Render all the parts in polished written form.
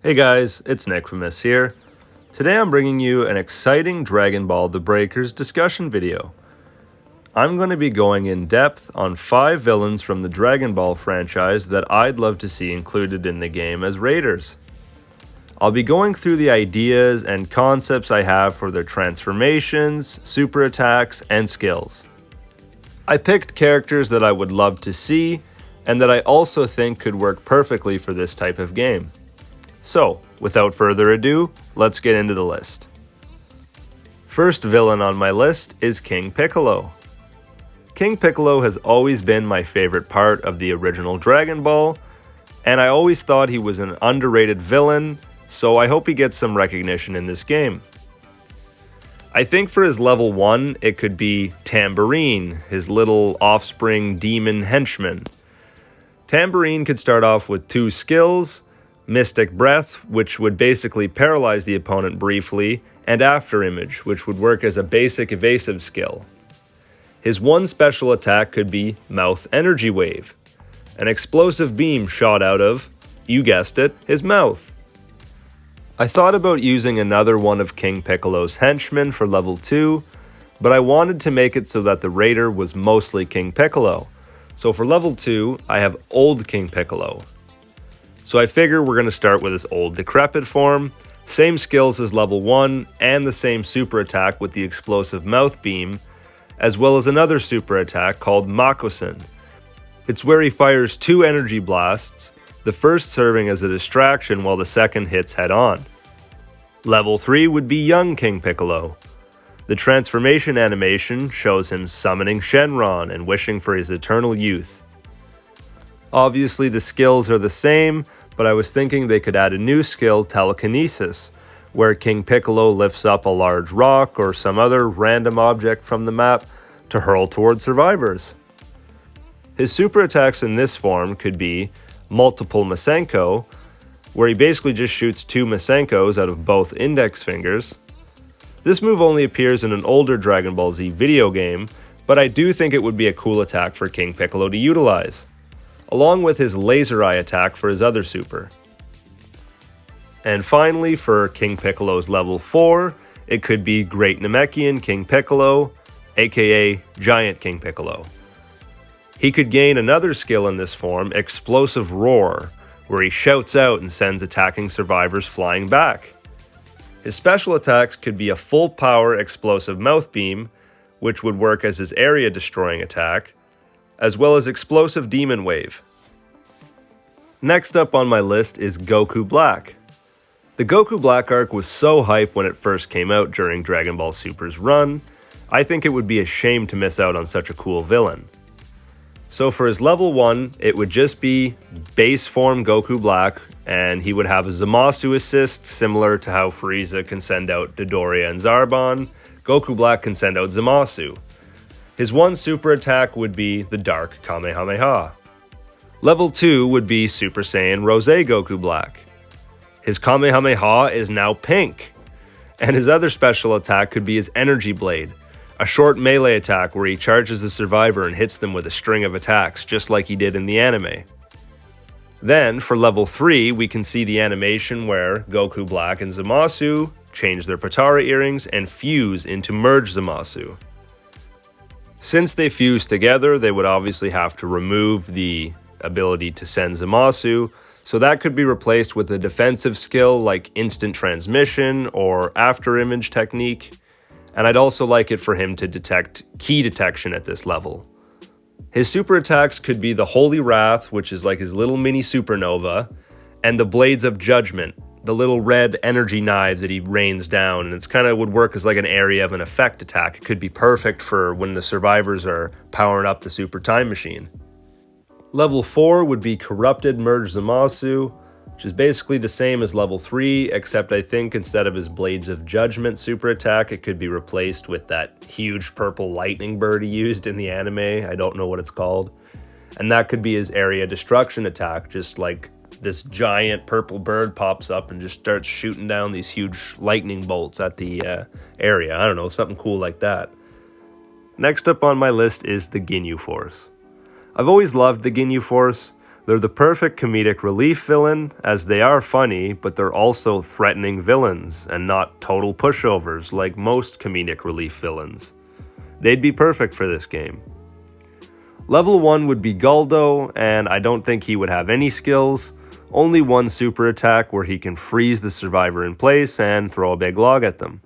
Hey guys, it's Nick from Miss here. Today I'm bringing you an exciting Dragon Ball The Breakers discussion video. I'm going to be going in depth on 5 villains from the Dragon Ball franchise that I'd love to see included in the game as raiders. I'll be going through the ideas and concepts I have for their transformations, super attacks, and skills. I picked characters that I would love to see, and that I also think could work perfectly for this type of game. So, without further ado, let's get into the list. First villain on my list is King Piccolo. King Piccolo has always been my favorite part of the original Dragon Ball, and I always thought he was an underrated villain, so I hope he gets some recognition in this game. I think for his level 1, it could be Tambourine, his little offspring demon henchman. Tambourine could start off with 2 skills, Mystic Breath, which would basically paralyze the opponent briefly, and After Image, which would work as a basic evasive skill. His one special attack could be Mouth Energy Wave, an explosive beam shot out of, you guessed it, his mouth. I thought about using another one of King Piccolo's henchmen for level 2, but I wanted to make it so that the raider was mostly King Piccolo. So for level 2, I have Old King Piccolo. So I figure we're going to start with his old decrepit form, same skills as level 1, and the same super attack with the explosive mouth beam, as well as another super attack called Makosen. It's where he fires 2 energy blasts, the first serving as a distraction while the second hits head on. Level 3 would be Young King Piccolo. The transformation animation shows him summoning Shenron and wishing for his eternal youth. Obviously the skills are the same, but I was thinking they could add a new skill, Telekinesis, where King Piccolo lifts up a large rock or some other random object from the map to hurl toward survivors. His super attacks in this form could be Multiple Masenko, where he basically just shoots 2 Masenkos out of both index fingers. This move only appears in an older Dragon Ball Z video game, but I do think it would be a cool attack for King Piccolo to utilize, along with his laser eye attack for his other super. And finally, for King Piccolo's level 4, it could be Great Namekian King Piccolo, aka Giant King Piccolo. He could gain another skill in this form, Explosive Roar, where he shouts out and sends attacking survivors flying back. His special attacks could be a full power explosive mouth beam, which would work as his area destroying attack, as well as Explosive Demon Wave. Next up on my list is Goku Black. The Goku Black arc was so hype when it first came out during Dragon Ball Super's run, I think it would be a shame to miss out on such a cool villain. So for his level 1, it would just be base form Goku Black, and he would have a Zamasu assist, similar to how Frieza can send out Dodoria and Zarbon. Goku Black can send out Zamasu. His one super attack would be the Dark Kamehameha. Level 2 would be Super Saiyan Rose Goku Black. His Kamehameha is now pink. And his other special attack could be his Energy Blade, a short melee attack where he charges the survivor and hits them with a string of attacks, just like he did in the anime. Then, for level 3, we can see the animation where Goku Black and Zamasu change their Potara earrings and fuse into Merge Zamasu. Since they fuse together, they would obviously have to remove the ability to send Zamasu, so that could be replaced with a defensive skill like Instant Transmission or After Image technique, and I'd also like it for him to detect Ki detection at this level. His super attacks could be the Holy Wrath, which is like his little mini supernova, and the Blades of Judgment, the little red energy knives that he rains down, and it's kind of would work as like an area of an effect attack. It could be perfect for when the survivors are powering up the Super Time Machine. Level 4 would be Corrupted Merge Zamasu, which is basically the same as level 3, except I think instead of his Blades of Judgment super attack, it could be replaced with that huge purple lightning bird he used in the anime. I don't know what it's called. And that could be his area destruction attack, just like this giant purple bird pops up and just starts shooting down these huge lightning bolts at the area. I don't know, something cool like that. Next up on my list is the Ginyu Force. I've always loved the Ginyu Force, They're the perfect comedic relief villain, as they are funny, but they're also threatening villains, and not total pushovers like most comedic relief villains. They'd be perfect for this game. Level 1 would be Guldo, and I don't think he would have any skills, only one super attack where he can freeze the survivor in place and throw a big log at them.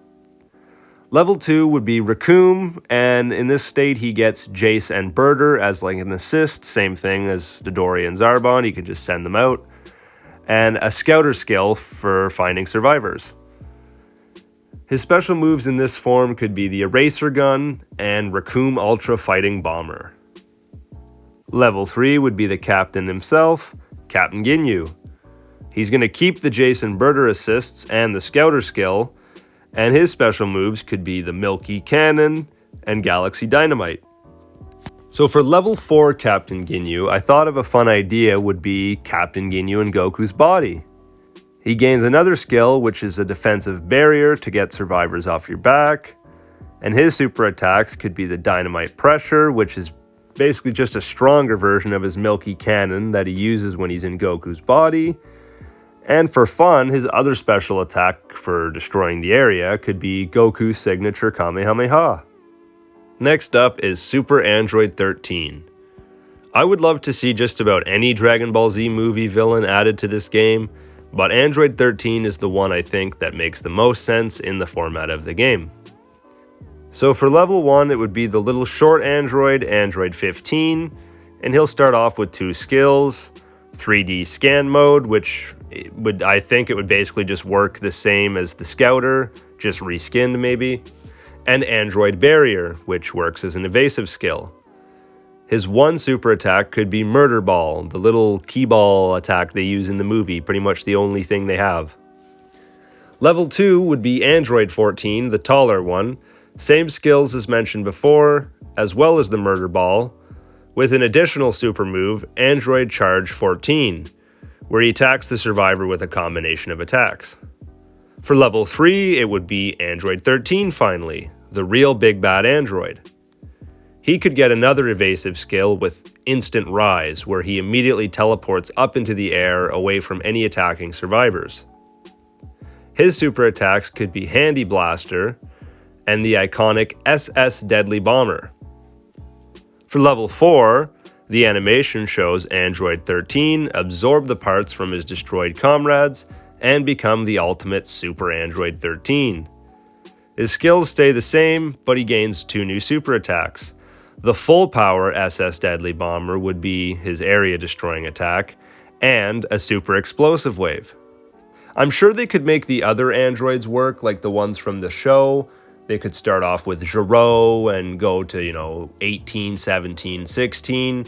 Level 2 would be Raccoon, and in this state he gets Jace and Birder as like an assist, same thing as Dodori and Zarbon, you can just send them out, and a Scouter skill for finding survivors. His special moves in this form could be the Eraser Gun and Raccoon Ultra Fighting Bomber. Level 3 would be the Captain himself, Captain Ginyu. He's going to keep the Jace and Birder assists and the Scouter skill, and his special moves could be the Milky Cannon and Galaxy Dynamite. So for level 4 Captain Ginyu, I thought of a fun idea would be Captain Ginyu in Goku's body. He gains another skill, which is a defensive barrier to get survivors off your back, and his super attacks could be the Dynamite Pressure, which is basically just a stronger version of his Milky Cannon that he uses when he's in Goku's body. And for fun, his other special attack for destroying the area could be Goku's signature Kamehameha. Next up is Super Android 13. I would love to see just about any Dragon Ball Z movie villain added to this game, but Android 13 is the one I think that makes the most sense in the format of the game. So for level 1, it would be the little short android, Android 15, and he'll start off with 2 skills, 3D scan mode, which I think it would basically just work the same as the Scouter, just reskinned maybe, and Android Barrier, which works as an evasive skill. His one super attack could be Murder Ball, the little key ball attack they use in the movie, pretty much the only thing they have. Level 2 would be Android 14, the taller one, same skills as mentioned before, as well as the Murder Ball, with an additional super move, Android Charge 14, where he attacks the survivor with a combination of attacks. For level 3, it would be Android 13 finally, the real big bad android. He could get another evasive skill with Instant Rise, where he immediately teleports up into the air away from any attacking survivors. His super attacks could be Handy Blaster and the iconic SS Deadly Bomber. For level 4, the animation shows Android 13 absorb the parts from his destroyed comrades and become the ultimate Super Android 13. His skills stay the same, but he gains 2 new super attacks. The full power SS Deadly Bomber would be his area destroying attack, and a super explosive wave. I'm sure they could make the other androids work, like the ones from the show. They could start off with Gero and go to, 18, 17, 16.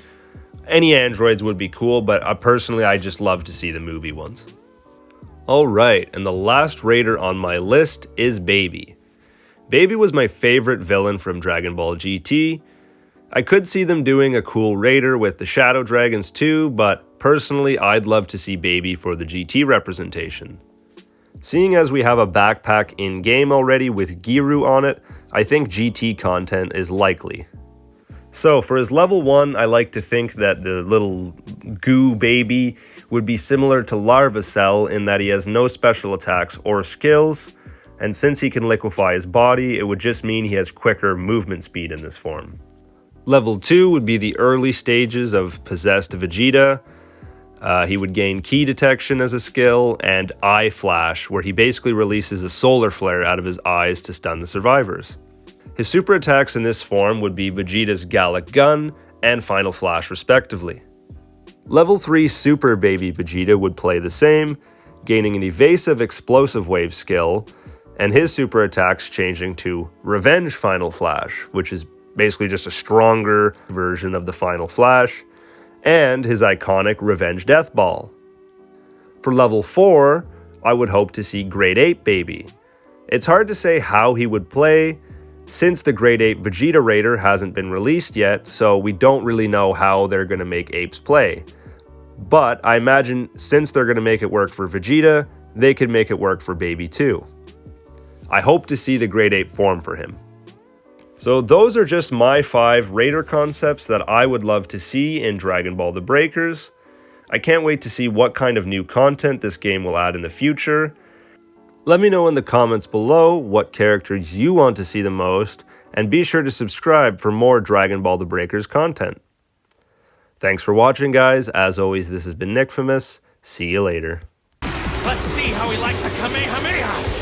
Any androids would be cool, but personally, I just love to see the movie ones. Alright, and the last raider on my list is Baby. Baby was my favorite villain from Dragon Ball GT. I could see them doing a cool raider with the Shadow Dragons too, but personally, I'd love to see Baby for the GT representation. Seeing as we have a backpack in-game already with Giru on it, I think GT content is likely. So for his level 1, I like to think that the little goo baby would be similar to Larva Cell in that he has no special attacks or skills, and since he can liquefy his body, it would just mean he has quicker movement speed in this form. Level 2 would be the early stages of Possessed Vegeta. He would gain Key Detection as a skill, and Eye Flash, where he basically releases a solar flare out of his eyes to stun the survivors. His super attacks in this form would be Vegeta's Gallic Gun and Final Flash respectively. Level 3 Super Baby Vegeta would play the same, gaining an evasive explosive wave skill, and his super attacks changing to Revenge Final Flash, which is basically just a stronger version of the Final Flash, and his iconic Revenge Death Ball. For level 4, I would hope to see Grade 8 Baby. It's hard to say how he would play, since the Grade 8 Vegeta Raider hasn't been released yet, so we don't really know how they're going to make Apes play. But I imagine since they're going to make it work for Vegeta, they could make it work for Baby too. I hope to see the Grade 8 form for him. So those are just my 5 Raider concepts that I would love to see in Dragon Ball The Breakers. I can't wait to see what kind of new content this game will add in the future. Let me know in the comments below what characters you want to see the most, and be sure to subscribe for more Dragon Ball The Breakers content. Thanks for watching, guys. As always, this has been Nickfamous. See you later. Let's see how he likes a Kamehameha!